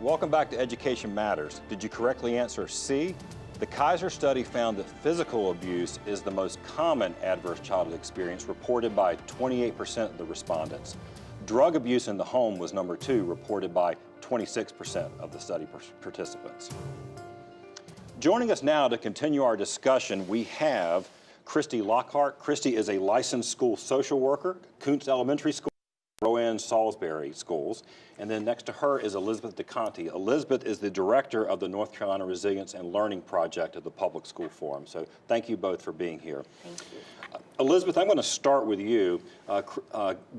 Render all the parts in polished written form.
Welcome back to Education Matters. Did you correctly answer C? The Kaiser study found that physical abuse is the most common adverse childhood experience, reported by 28% of the respondents. Drug abuse in the home was number 2, reported by 26% of the study participants. Joining us now to continue our discussion, we have Christy Lockhart. Christy is a licensed school social worker, Kuntz Elementary School, Rowan Salisbury Schools, and then next to her is Elizabeth DeKonty. Elizabeth is the director of the North Carolina Resilience and Learning Project at the Public School Forum. So thank you both for being here. Thank you. Elizabeth, I'm going to start with you.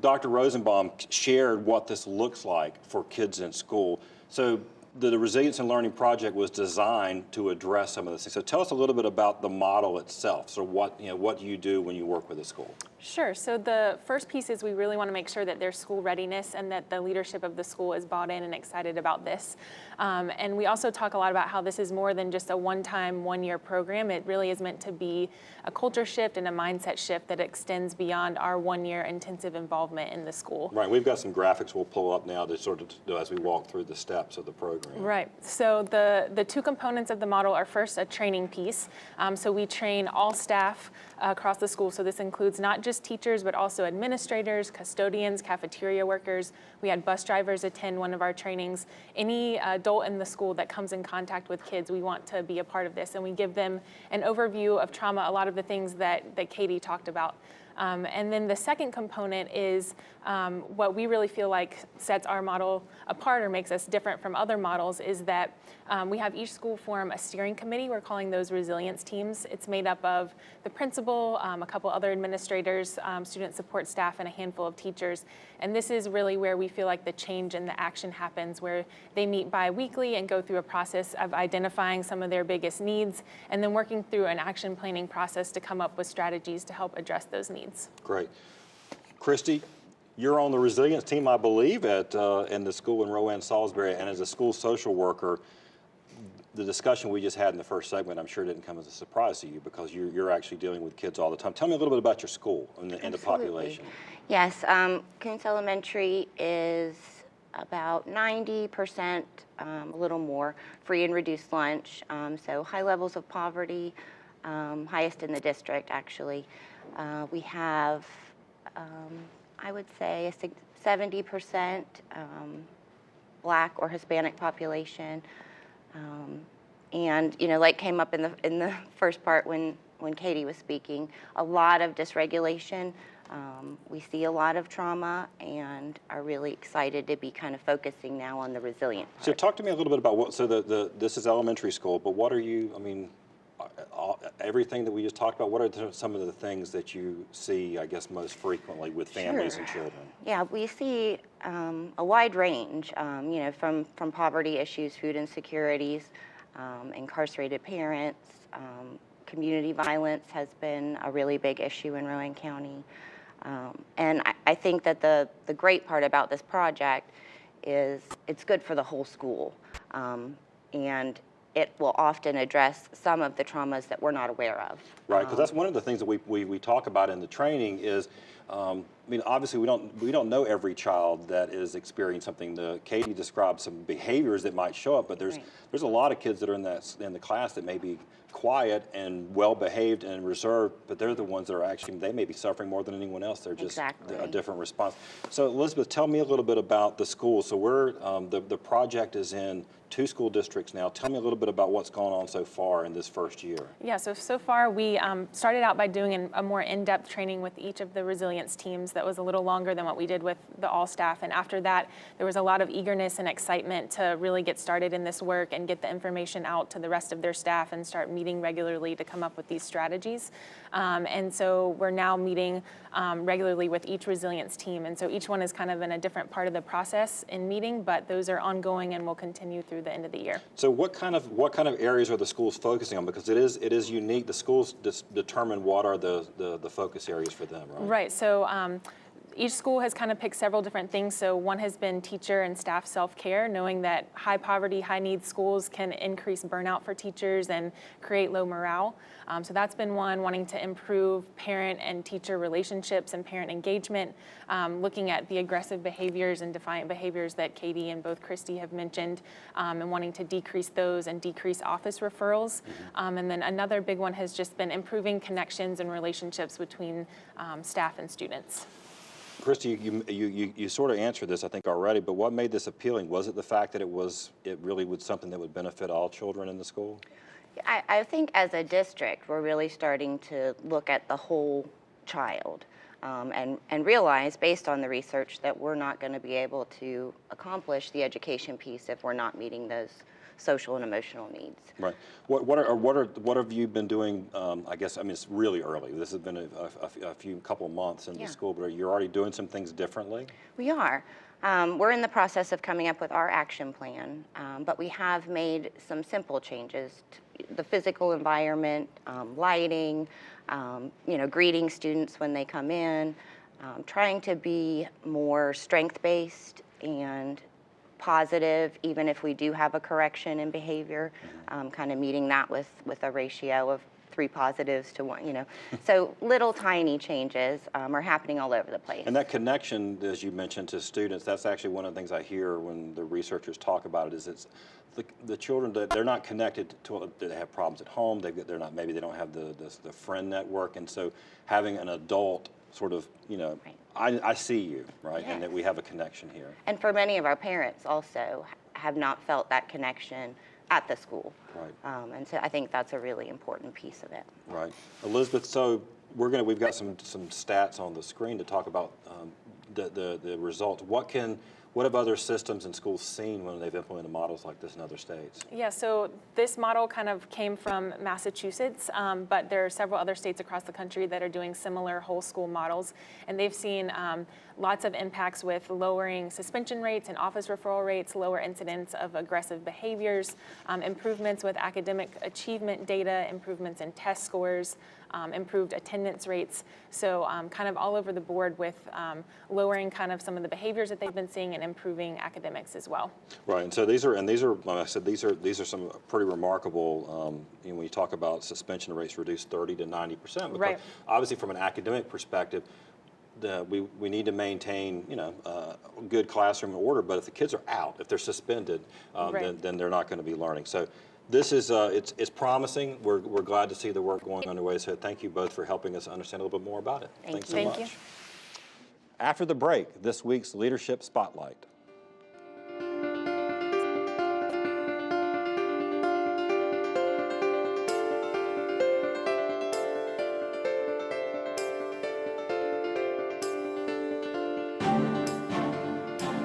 Dr. Rosenbaum shared what this looks like for kids in school. So the Resilience and Learning Project was designed to address some of this. So tell us a little bit about the model itself. So what do you do when you work with a school? Sure. So the first piece is we really want to make sure that there's school readiness and that the leadership of the school is bought in and excited about this. And we also talk a lot about how this is more than just a one-time, one-year program. It really is meant to be a culture shift and a mindset shift that extends beyond our one-year intensive involvement in the school. Right. We've got some graphics we'll pull up now to sort of as we walk through the steps of the program. Right. So the two components of the model are first a training piece. So we train all staff across the school. So this includes not just teachers, but also administrators, custodians, cafeteria workers. We had bus drivers attend one of our trainings. Any adult in the school that comes in contact with kids, we want to be a part of this. And we give them an overview of trauma, a lot of the things that Katie talked about. And then the second component is what we really feel like sets our model apart or makes us different from other models is that we have each school form a steering committee. We're calling those resilience teams. It's made up of the principal, a couple other administrators, student support staff, and a handful of teachers. And this is really where we feel like the change and the action happens, where they meet bi-weekly and go through a process of identifying some of their biggest needs and then working through an action planning process to come up with strategies to help address those needs. Great. Christy, you're on the resilience team, I believe, in the school in Rowan Salisbury, and as a school social worker, the discussion we just had in the first segment, I'm sure didn't come as a surprise to you because you're actually dealing with kids all the time. Tell me a little bit about your school and the population. Yes, Kuntz Elementary is about 90%, a little more, free and reduced lunch. So high levels of poverty, highest in the district, actually. We have, I would say, a 70% Black or Hispanic population. And like came up in the first part when Katie was speaking, a lot of dysregulation. We see a lot of trauma and are really excited to be kind of focusing now on the resilient part. So talk to me a little bit about what, so this is elementary school, but what are you, I mean, everything that we just talked about, what are some of the things that you see, I guess, most frequently with families and children? Yeah, we see a wide range, from poverty issues, food insecurities, incarcerated parents, community violence has been a really big issue in Rowan County. And I think that the great part about this project is it's good for the whole school. And it will often address some of the traumas that we're not aware of. Right, because that's one of the things that we talk about in the training is, I mean, obviously we don't know every child that is experiencing something. Katie described some behaviors that might show up, but there's a lot of kids that are in the class that may be quiet and well behaved and reserved, but they're the ones that are actually, they may be suffering more than anyone else. They're just a different response. So Elizabeth, tell me a little bit about the school. So we're the project is in 2 school districts now. Tell me a little bit about what's gone on so far in this first year. Yeah, so far we started out by doing a more in-depth training with each of the resilience teams that was a little longer than what we did with the all staff. And after that, there was a lot of eagerness and excitement to really get started in this work and get the information out to the rest of their staff and start meeting regularly to come up with these strategies. And so we're now meeting regularly with each resilience team. And so each one is kind of in a different part of the process in meeting, but those are ongoing and will continue through the end of the year. So what kind of areas are the schools focusing on? Because it is unique. The schools determine what are the focus areas for them, right? Right. So Each school has kind of picked several different things. So one has been teacher and staff self-care, knowing that high poverty, high needs schools can increase burnout for teachers and create low morale. So that's been one, wanting to improve parent and teacher relationships and parent engagement, looking at the aggressive behaviors and defiant behaviors that Katie and both Christy have mentioned, and wanting to decrease those and decrease office referrals. And then another big one has just been improving connections and relationships between staff and students. Christy, you sort of answered this, I think, already, but what made this appealing? Was it the fact that it really was something that would benefit all children in the school? I think as a district, we're really starting to look at the whole child and realize, based on the research, that we're not going to be able to accomplish the education piece if we're not meeting those social and emotional needs. Right. What have you been doing? I guess, I mean, it's really early. This has been a couple of months in the school, but you're already doing some things differently? We are. We're in the process of coming up with our action plan, but we have made some simple changes to the physical environment, lighting, greeting students when they come in, trying to be more strength-based and positive, even if we do have a correction in behavior, kind of meeting that with a ratio of 3 positives to 1, So little tiny changes are happening all over the place. And that connection, as you mentioned, to students, that's actually one of the things I hear when the researchers talk about it, is it's the children that they're not connected to, they have problems at home, maybe they don't have the friend network, and so having an adult sort of, Right. I see you, right? Yes. And that we have a connection here. And for many of our parents also have not felt that connection at the school. Right. And so I think that's a really important piece of it. Right. Elizabeth, so we've got some stats on the screen to talk about the results. What have other systems and schools seen when they've implemented models like this in other states? Yeah, so this model kind of came from Massachusetts, but there are several other states across the country that are doing similar whole school models, and they've seen lots of impacts with lowering suspension rates and office referral rates, lower incidence of aggressive behaviors, improvements with academic achievement data, improvements in test scores, improved attendance rates. So kind of all over the board with lowering kind of some of the behaviors that they've been seeing and improving academics as well. Right, and so these are, like I said, these are some pretty remarkable, when you talk about suspension rates reduced 30 to 90%, because right. Obviously from an academic perspective, we need to maintain, good classroom order, but if the kids are out, if they're suspended, right. then they're not going to be learning. So this is, it's promising. We're glad to see the work going underway, so thank you both for helping us understand a little bit more about it. Thanks so much. Thank you. After the break, this week's Leadership Spotlight.